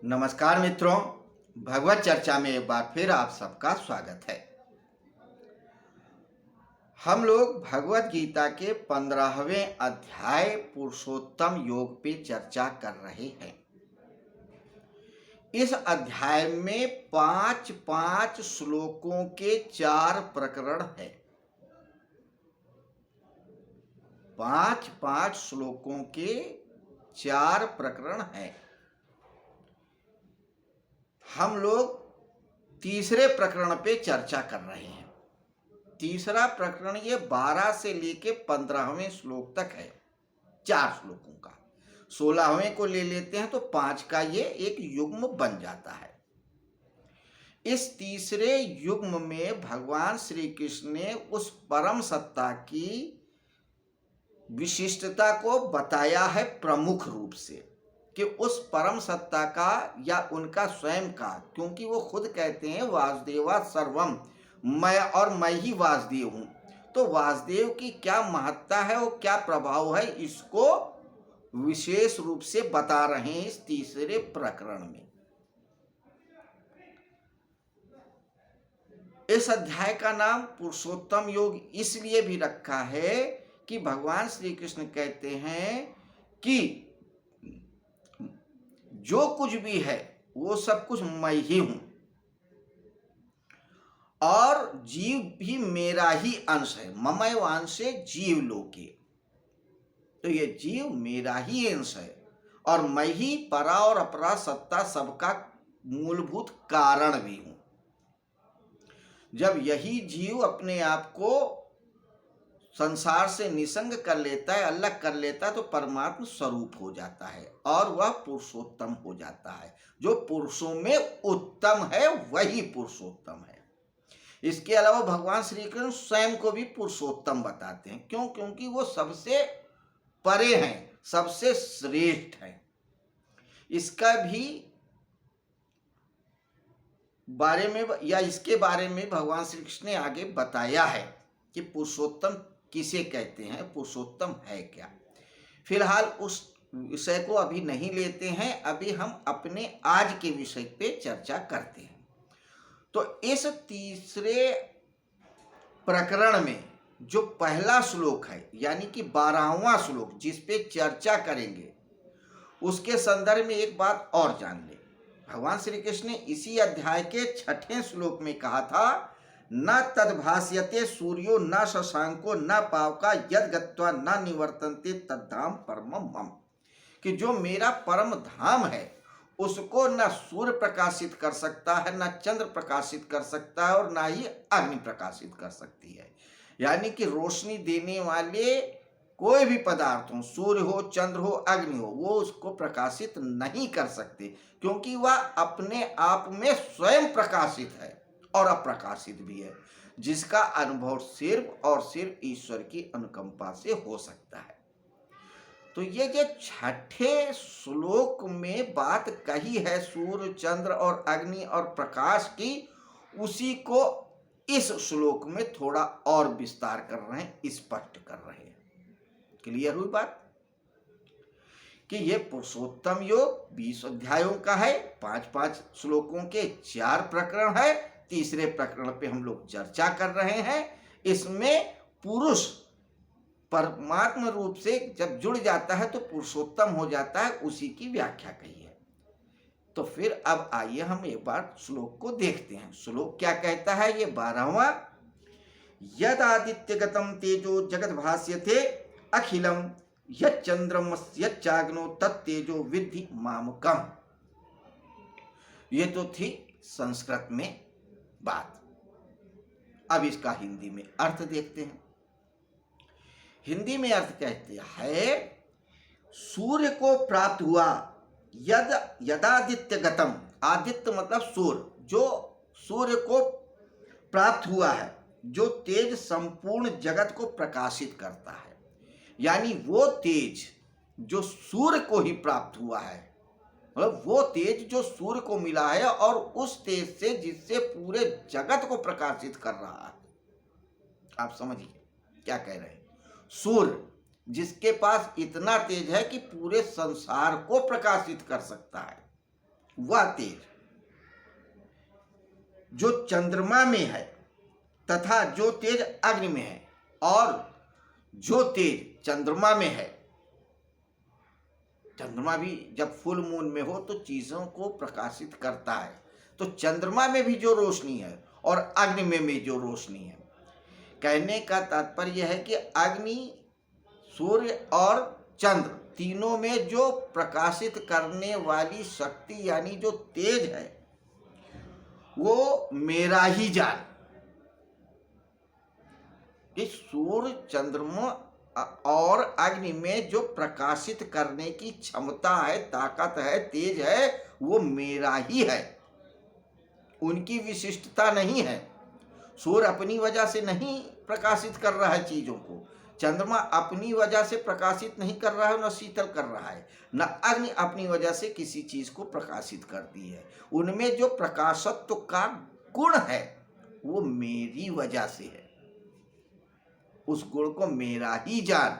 नमस्कार मित्रों, भगवत चर्चा में एक बार फिर आप सबका स्वागत है। हम लोग भगवत गीता के 15वें अध्याय पुरुषोत्तम योग पे चर्चा कर रहे हैं। इस अध्याय में पांच पांच श्लोकों के 4 प्रकरण है। पांच पांच श्लोकों के 4 प्रकरण हैं। हम लोग तीसरे प्रकरण पे चर्चा कर रहे हैं। तीसरा प्रकरण ये 12 से लेके 15वें श्लोक तक है, 4 श्लोकों का। 16वें को ले लेते हैं तो 5 का ये एक युग्म बन जाता है। इस तीसरे युग्म में भगवान श्री कृष्ण ने उस परम सत्ता की विशिष्टता को बताया है प्रमुख रूप से, कि उस परम सत्ता का या उनका स्वयं का, क्योंकि वो खुद कहते हैं वासुदेवा सर्वम, मैं और मैं ही वासुदेव हूं। तो वासुदेव की क्या महत्ता है और क्या प्रभाव है, इसको विशेष रूप से बता रहे हैं इस तीसरे प्रकरण में। इस अध्याय का नाम पुरुषोत्तम योग इसलिए भी रखा है कि भगवान श्री कृष्ण कहते हैं कि जो कुछ भी है वो सब कुछ मैं ही हूं और जीव भी मेरा ही अंश है। ममैव अंशे जीव लोके, तो ये जीव मेरा ही अंश है और मैं ही परा और अपरा सत्ता सबका मूलभूत कारण भी हूं। जब यही जीव अपने आप को संसार से निसंग कर लेता है, अलग कर लेता है, तो परमात्मा स्वरूप हो जाता है और वह पुरुषोत्तम हो जाता है। जो पुरुषों में उत्तम है वही पुरुषोत्तम है। इसके अलावा भगवान श्री कृष्ण स्वयं को भी पुरुषोत्तम बताते हैं। क्यों? क्योंकि वो सबसे परे हैं, सबसे श्रेष्ठ हैं। इसका भी बारे में या इसके बारे में भगवान श्री कृष्ण ने आगे बताया है कि पुरुषोत्तम किसे कहते हैं, पुरुषोत्तम है क्या। फिलहाल उस विषय को अभी नहीं लेते हैं, अभी हम अपने आज के विषय पे चर्चा करते हैं। तो इस तीसरे प्रकरण में जो पहला श्लोक है, यानी कि 12वां श्लोक जिस पे चर्चा करेंगे, उसके संदर्भ में एक बात और जान ले। भगवान श्री कृष्ण ने इसी अध्याय के 6ठे श्लोक में कहा था, न तद्भास्यते सूर्यो न शशांको न पावका यद गत्वा न निवर्तन्ते तद्धाम परमम मम, कि जो मेरा परम धाम है उसको न सूर्य प्रकाशित कर सकता है, न चंद्र प्रकाशित कर सकता है और न ही अग्नि प्रकाशित कर सकती है। यानी कि रोशनी देने वाले कोई भी पदार्थ हो, सूर्य हो, चंद्र हो, अग्नि हो, वो उसको प्रकाशित नहीं कर सकते, क्योंकि वह अपने आप में स्वयं प्रकाशित है और अप्रकाशित भी है, जिसका अनुभव सिर्फ और सिर्फ ईश्वर की अनुकंपा से हो सकता है। तो ये जो 6ठे श्लोक में बात कही है सूर्य, चंद्र और अग्नि और प्रकाश की, उसी को इस श्लोक में थोड़ा और विस्तार कर रहे हैं, स्पष्ट कर रहे हैं। क्लियर हुई बात कि ये पुरुषोत्तम योग 20 अध्यायों का है, 5-5 श्लोकों के 4 प्रकरण है। तीसरे प्रकरण पे हम लोग चर्चा कर रहे हैं। इसमें पुरुष परमात्मा रूप से जब जुड़ जाता है तो पुरुषोत्तम हो जाता है, उसी की व्याख्या कही है। तो फिर अब आइए हम एक बार श्लोक को देखते हैं। श्लोक क्या कहता है? ये 12वां, यद आदित्यगतम तेजो जगत भास्यते अखिलम यच्चंद्रमस्यच्चाग्नो तत्तेजो विद्धि मामकम। ये तो थी संस्कृत में बात। अब इसका हिंदी में अर्थ देखते हैं। हिंदी में अर्थ कहते हैं, सूर्य को प्राप्त हुआ, यदादित्य गतम, आदित्य मतलब सूर्य, जो सूर्य को प्राप्त हुआ है, जो तेज संपूर्ण जगत को प्रकाशित करता है। यानी वो तेज जो सूर्य को ही प्राप्त हुआ है, मतलब वो तेज जो सूर्य को मिला है और उस तेज से जिससे पूरे जगत को प्रकाशित कर रहा है। आप समझिए क्या कह रहे हैं। सूर्य जिसके पास इतना तेज है कि पूरे संसार को प्रकाशित कर सकता है, वह तेज जो चंद्रमा में है तथा जो तेज अग्नि में है, और जो तेज चंद्रमा में है, चंद्रमा भी जब फुल मून में हो तो चीजों को प्रकाशित करता है, तो चंद्रमा में भी जो रोशनी है और अग्नि में भी जो रोशनी है, कहने का तात्पर्य है कि अग्नि, सूर्य और चंद्र तीनों में जो प्रकाशित करने वाली शक्ति यानी जो तेज है वो मेरा ही जान। कि सूर्य, चंद्रमा और अग्नि में जो प्रकाशित करने की क्षमता है, ताकत है, तेज है, वो मेरा ही है, उनकी विशिष्टता नहीं है। सूर्य अपनी वजह से नहीं प्रकाशित कर रहा है चीजों को, चंद्रमा अपनी वजह से प्रकाशित नहीं कर रहा है, न शीतल कर रहा है, न अग्नि अपनी वजह से किसी चीज को प्रकाशित करती है। उनमें जो प्रकाशत्व का गुण है वो मेरी वजह से है, उस गुण को मेरा ही जान।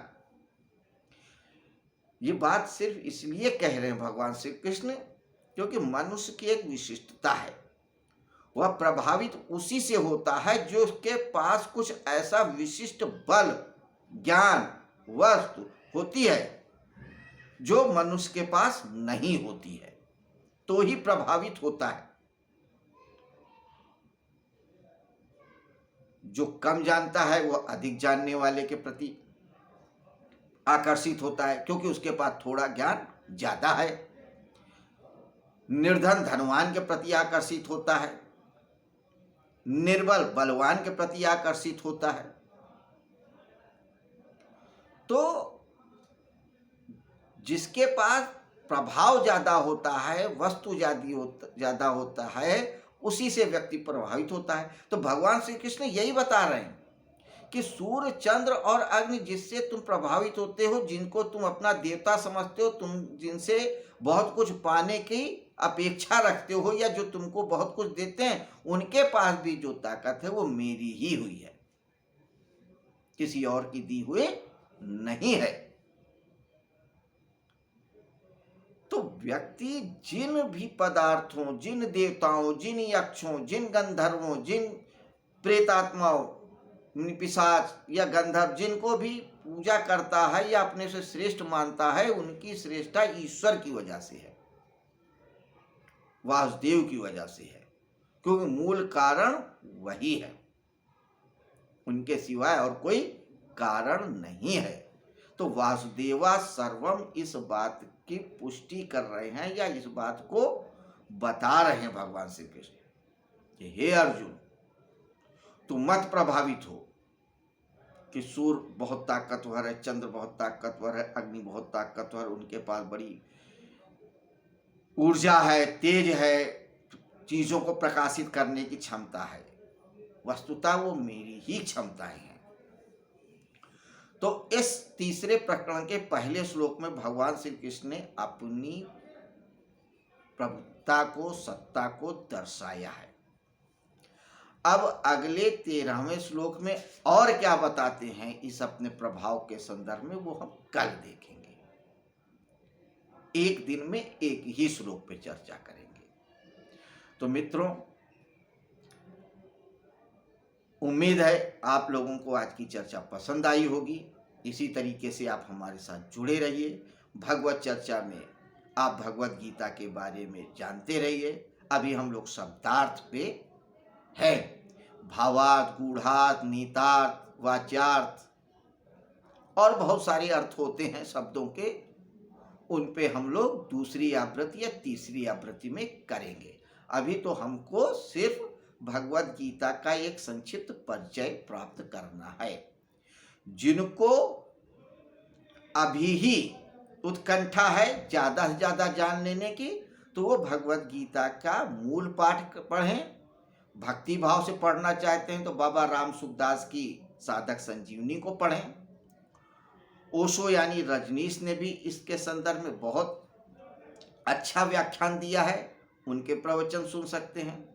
ये बात सिर्फ इसलिए कह रहे हैं भगवान श्री कृष्ण क्योंकि मनुष्य की एक विशिष्टता है, वह प्रभावित उसी से होता है जो उसके पास कुछ ऐसा विशिष्ट बल, ज्ञान, वस्तु होती है जो मनुष्य के पास नहीं होती है, तो ही प्रभावित होता है। जो कम जानता है वह अधिक जानने वाले के प्रति आकर्षित होता है क्योंकि उसके पास थोड़ा ज्ञान ज्यादा है। निर्धन धनवान के प्रति आकर्षित होता है, निर्बल बलवान के प्रति आकर्षित होता है। तो जिसके पास प्रभाव ज्यादा होता है, वस्तु ज्यादा होता है, उसी से व्यक्ति प्रभावित होता है। तो भगवान श्री कृष्ण यही बता रहे हैं कि सूर्य, चंद्र और अग्नि जिससे तुम प्रभावित होते हो, जिनको तुम अपना देवता समझते हो, तुम जिनसे बहुत कुछ पाने की अपेक्षा रखते हो या जो तुमको बहुत कुछ देते हैं, उनके पास भी जो ताकत है वो मेरी ही हुई है, किसी और की दी हुई नहीं है। तो व्यक्ति जिन भी पदार्थों, जिन देवताओं, जिन यक्षों, जिन गंधर्वों, जिन प्रेतात्माओं, पिशाच या गंधर्व, जिनको भी पूजा करता है या अपने से श्रेष्ठ मानता है, उनकी श्रेष्ठता ईश्वर की वजह से है, वासुदेव की वजह से है, क्योंकि मूल कारण वही है, उनके सिवाय और कोई कारण नहीं है। तो वासुदेवा सर्वम इस बात की पुष्टि कर रहे हैं या इस बात को बता रहे हैं भगवान श्री कृष्ण कि हे अर्जुन, तुम मत प्रभावित हो कि सूर्य बहुत ताकतवर है, चंद्र बहुत ताकतवर है, अग्नि बहुत ताकतवर, उनके पास बड़ी ऊर्जा है, तेज है, चीजों को प्रकाशित करने की क्षमता है। वस्तुतः वो मेरी ही क्षमताएं हैं। तो इस तीसरे प्रकरण के पहले श्लोक में भगवान श्री कृष्ण ने अपनी प्रभुता को, सत्ता को दर्शाया है। अब अगले 13वें श्लोक में और क्या बताते हैं इस अपने प्रभाव के संदर्भ में, वो हम कल देखेंगे। एक दिन में एक ही श्लोक पे चर्चा करेंगे। तो मित्रों, उम्मीद है आप लोगों को आज की चर्चा पसंद आई होगी। इसी तरीके से आप हमारे साथ जुड़े रहिए। भगवत चर्चा में आप भगवत गीता के बारे में जानते रहिए। अभी हम लोग शब्दार्थ पे है, भावार्थ, गूढ़ार्थ, नीतार्थ, वाच्यार्थ और बहुत सारे अर्थ होते हैं शब्दों के, उन पे हम लोग दूसरी आवृत्ति या तीसरी आवृत्ति में करेंगे। अभी तो हमको सिर्फ भगवत गीता का एक संक्षिप्त परिचय प्राप्त करना है। जिनको अभी ही उत्कंठा है ज्यादा से ज्यादा जान लेने की, तो वो भगवत गीता का मूल पाठ पढ़ें। भक्ति भाव से पढ़ना चाहते हैं तो बाबा राम सुखदास की साधक संजीवनी को पढ़ें। ओशो यानी रजनीश ने भी इसके संदर्भ में बहुत अच्छा व्याख्यान दिया है, उनके प्रवचन सुन सकते हैं।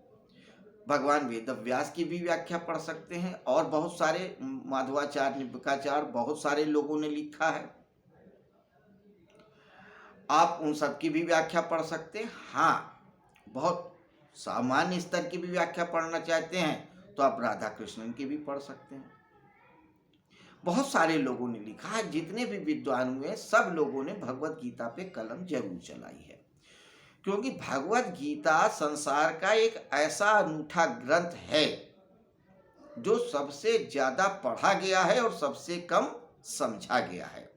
भगवान वेदव्यास की भी व्याख्या पढ़ सकते हैं और बहुत सारे माधवाचार्य, निम्बिकाचार्य, बहुत सारे लोगों ने लिखा है, आप उन सब की भी व्याख्या पढ़ सकते हैं। हाँ, बहुत सामान्य स्तर की भी व्याख्या पढ़ना चाहते हैं तो आप राधा कृष्णन की भी पढ़ सकते हैं। बहुत सारे लोगों ने लिखा है, जितने भी विद्वान हुए सब लोगों ने भगवत गीता पे कलम जरूर चलाई है, क्योंकि भगवत गीता संसार का एक ऐसा अनूठा ग्रंथ है जो सबसे ज्यादा पढ़ा गया है और सबसे कम समझा गया है।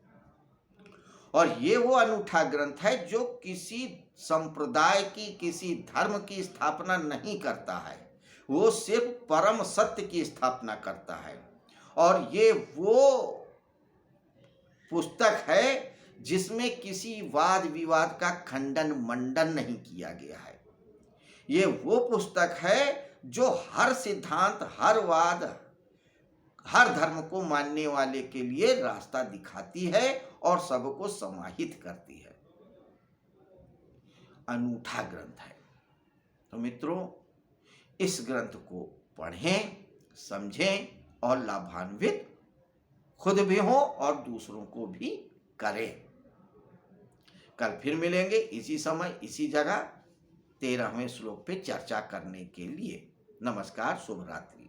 और ये वो अनूठा ग्रंथ है जो किसी संप्रदाय की, किसी धर्म की स्थापना नहीं करता है, वो सिर्फ परम सत्य की स्थापना करता है। और ये वो पुस्तक है जिसमें किसी वाद विवाद का खंडन मंडन नहीं किया गया है। ये वो पुस्तक है जो हर सिद्धांत, हर वाद, हर धर्म को मानने वाले के लिए रास्ता दिखाती है और सबको समाहित करती है। अनूठा ग्रंथ है। तो मित्रों, इस ग्रंथ को पढ़ें, समझें और लाभान्वित खुद भी हों और दूसरों को भी करें। कल फिर मिलेंगे इसी समय, इसी जगह 13वें श्लोक पे चर्चा करने के लिए। नमस्कार, शुभ रात्रि।